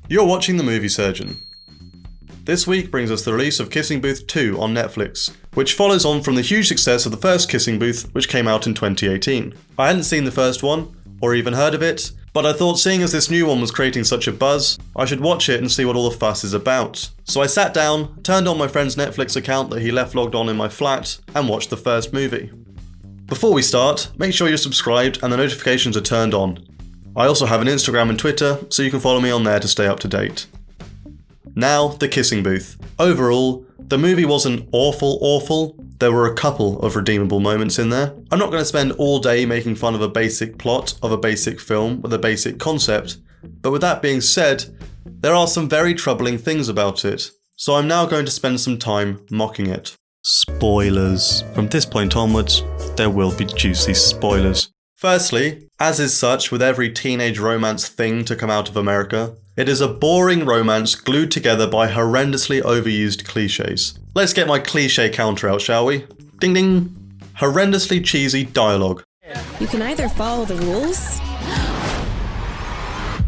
You're watching The Movie Surgeon. This week brings us the release of Kissing Booth 2 on Netflix, which follows on from the huge success of the first Kissing Booth, which came out in 2018. I hadn't seen the first one, or even heard of it, but I thought seeing as this new one was creating such a buzz, I should watch it and see what all the fuss is about. So I sat down, turned on my friend's Netflix account that he left logged on in my flat, and watched the first movie. Before we start, make sure you're subscribed and the notifications are turned on. I also have an Instagram and Twitter, so you can follow me on there to stay up to date. Now, The Kissing Booth. Overall, the movie wasn't awful. There were a couple of redeemable moments in there. I'm not going to spend all day making fun of a basic plot of a basic film with a basic concept, but with that being said, there are some very troubling things about it, so I'm now going to spend some time mocking it. Spoilers. From this point onwards, there will be juicy spoilers. Firstly, as is such with every teenage romance thing to come out of America, it is a boring romance glued together by horrendously overused cliches. Let's get my cliche counter out, shall we? Ding ding! Horrendously cheesy dialogue. You can either follow the rules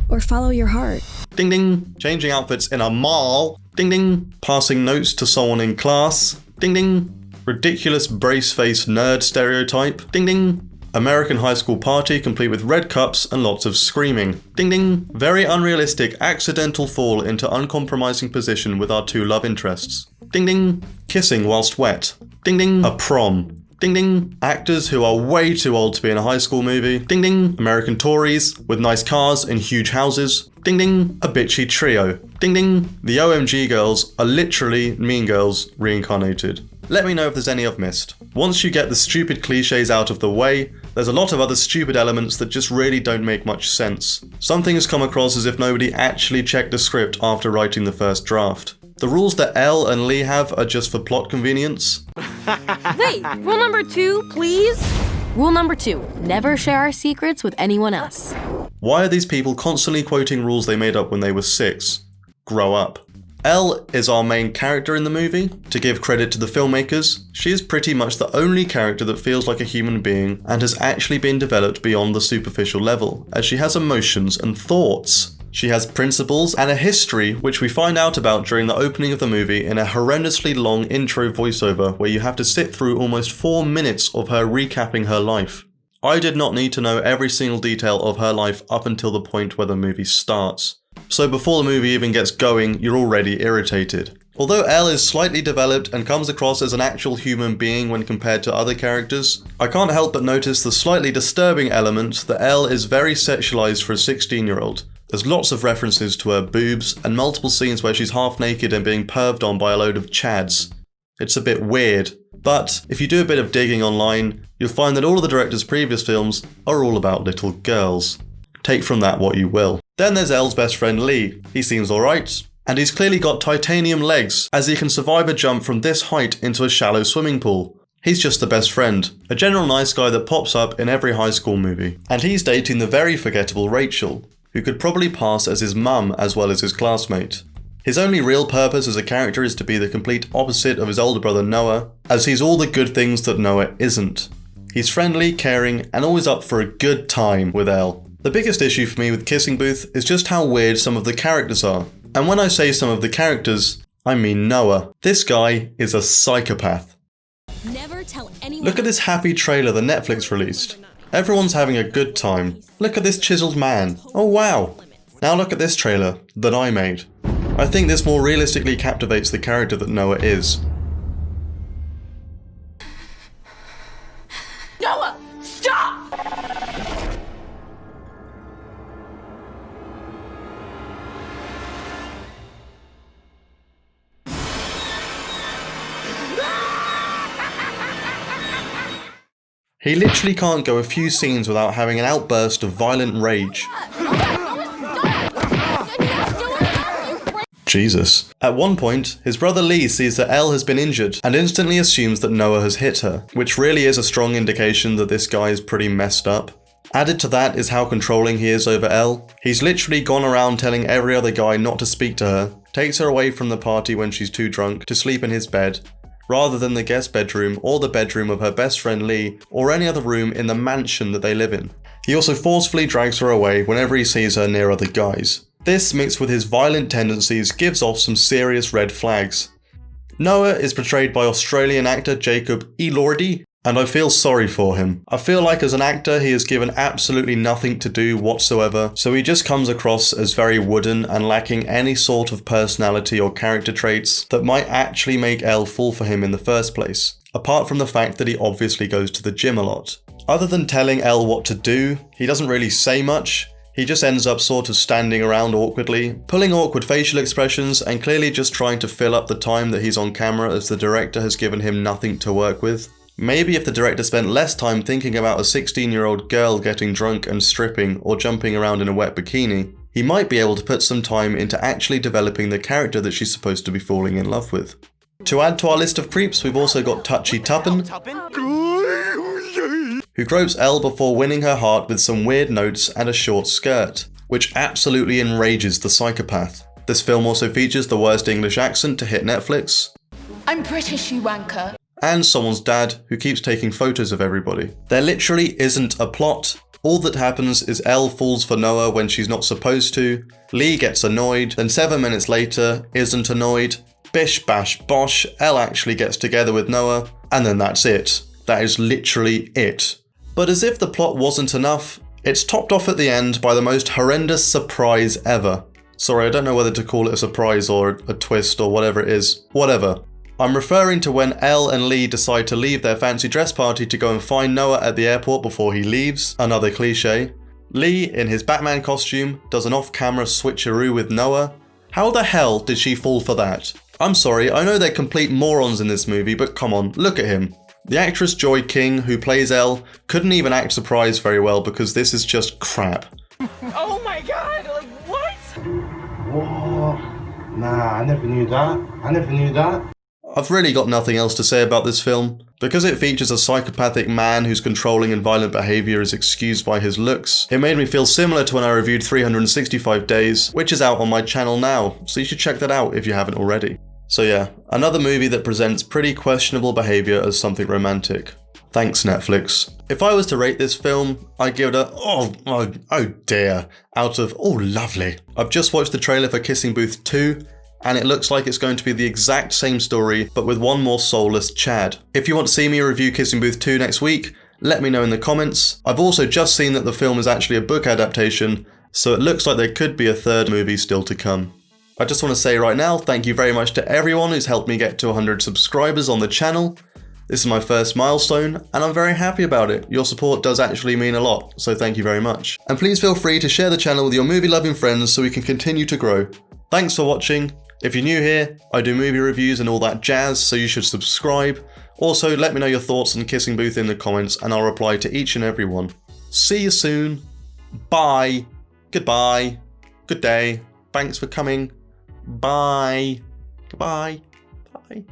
or follow your heart. Ding ding! Changing outfits in a mall. Ding ding! Passing notes to someone in class. Ding ding! Ridiculous brace-face nerd stereotype. Ding ding! American high school party complete with red cups and lots of screaming. Ding ding! Very unrealistic accidental fall into uncompromising position with our two love interests. Ding ding! Kissing whilst wet. Ding ding! A prom. Ding ding! Actors who are way too old to be in a high school movie. Ding ding! American Tories with nice cars in huge houses. Ding ding! A bitchy trio. Ding ding! The OMG girls are literally Mean Girls reincarnated. Let me know if there's any I've missed. Once you get the stupid cliches out of the way, there's a lot of other stupid elements that just really don't make much sense. Some things come across as if nobody actually checked the script after writing the first draft. The rules that Elle and Lee have are just for plot convenience. Wait, rule number 2, please? Rule number 2, never share our secrets with anyone else. Why are these people constantly quoting rules they made up when they were 6? Grow up. Elle is our main character in the movie. To give credit to the filmmakers, she is pretty much the only character that feels like a human being and has actually been developed beyond the superficial level, as she has emotions and thoughts. She has principles and a history, which we find out about during the opening of the movie in a horrendously long intro voiceover where you have to sit through almost 4 minutes of her recapping her life. I did not need to know every single detail of her life up until the point where the movie starts. So before the movie even gets going, you're already irritated. Although Elle is slightly developed and comes across as an actual human being when compared to other characters, I can't help but notice the slightly disturbing element that Elle is very sexualized for a 16-year-old. There's lots of references to her boobs and multiple scenes where she's half naked and being perved on by a load of chads. It's a bit weird, but if you do a bit of digging online, you'll find that all of the director's previous films are all about little girls. Take from that what you will. Then there's Elle's best friend Lee. He seems alright, and he's clearly got titanium legs, as he can survive a jump from this height into a shallow swimming pool. He's just the best friend, a general nice guy that pops up in every high school movie. And he's dating the very forgettable Rachel, who could probably pass as his mum as well as his classmate. His only real purpose as a character is to be the complete opposite of his older brother Noah, as he's all the good things that Noah isn't. He's friendly, caring, and always up for a good time with Elle. The biggest issue for me with Kissing Booth is just how weird some of the characters are. And when I say some of the characters, I mean Noah. This guy is a psychopath. Never tell anyone. Look at this happy trailer that Netflix released. Everyone's having a good time. Look at this chiseled man. Oh wow. Now look at this trailer that I made. I think this more realistically captivates the character that Noah is. Noah, stop! He literally can't go a few scenes without having an outburst of violent rage. Jesus. At one point, his brother Lee sees that Elle has been injured and instantly assumes that Noah has hit her, which really is a strong indication that this guy is pretty messed up. Added to that is how controlling he is over Elle. He's literally gone around telling every other guy not to speak to her, takes her away from the party when she's too drunk to sleep in his bed, rather than the guest bedroom or the bedroom of her best friend Lee or any other room in the mansion that they live in. He also forcefully drags her away whenever he sees her near other guys. This, mixed with his violent tendencies, gives off some serious red flags. Noah is portrayed by Australian actor Jacob Elordi, and I feel sorry for him. I feel like as an actor he is given absolutely nothing to do whatsoever, so he just comes across as very wooden and lacking any sort of personality or character traits that might actually make Elle fall for him in the first place, apart from the fact that he obviously goes to the gym a lot. Other than telling Elle what to do, he doesn't really say much. He just ends up sort of standing around awkwardly, pulling awkward facial expressions and clearly just trying to fill up the time that he's on camera as the director has given him nothing to work with. Maybe if the director spent less time thinking about a 16-year-old girl getting drunk and stripping or jumping around in a wet bikini, he might be able to put some time into actually developing the character that she's supposed to be falling in love with. To add to our list of creeps, we've also got Touchy Tuppen, who gropes Elle before winning her heart with some weird notes and a short skirt, which absolutely enrages the psychopath. This film also features the worst English accent to hit Netflix. I'm British, you wanker. And someone's dad who keeps taking photos of everybody. There literally isn't a plot. All that happens is Elle falls for Noah when she's not supposed to, Lee gets annoyed, then 7 minutes later isn't annoyed, bish bash bosh, Elle actually gets together with Noah, and then that's it. That is literally it. But as if the plot wasn't enough, it's topped off at the end by the most horrendous surprise ever. Sorry, I don't know whether to call it a surprise or a twist or whatever it is. Whatever. I'm referring to when Elle and Lee decide to leave their fancy dress party to go and find Noah at the airport before he leaves. Another cliche. Lee, in his Batman costume, does an off-camera switcheroo with Noah. How the hell did she fall for that? I'm sorry, I know they're complete morons in this movie, but come on, look at him. The actress Joy King, who plays Elle, couldn't even act surprised very well because this is just crap. Oh my god, like what? What? Nah, I never knew that. I've really got nothing else to say about this film. Because it features a psychopathic man whose controlling and violent behaviour is excused by his looks, it made me feel similar to when I reviewed 365 Days, which is out on my channel now, so you should check that out if you haven't already. So yeah, another movie that presents pretty questionable behaviour as something romantic. Thanks, Netflix. If I was to rate this film, I'd give it a oh dear, out of oh lovely. I've just watched the trailer for Kissing Booth 2, and it looks like it's going to be the exact same story, but with one more soulless Chad. If you want to see me review Kissing Booth 2 next week, let me know in the comments. I've also just seen that the film is actually a book adaptation, so it looks like there could be a third movie still to come. I just want to say right now, thank you very much to everyone who's helped me get to 100 subscribers on the channel. This is my first milestone, and I'm very happy about it. Your support does actually mean a lot, so thank you very much. And please feel free to share the channel with your movie-loving friends so we can continue to grow. Thanks for watching. If you're new here, I do movie reviews and all that jazz, so you should subscribe. Also, let me know your thoughts on Kissing Booth in the comments, and I'll reply to each and every one. See you soon. Bye. Goodbye. Good day. Thanks for coming. Bye. Goodbye. Bye.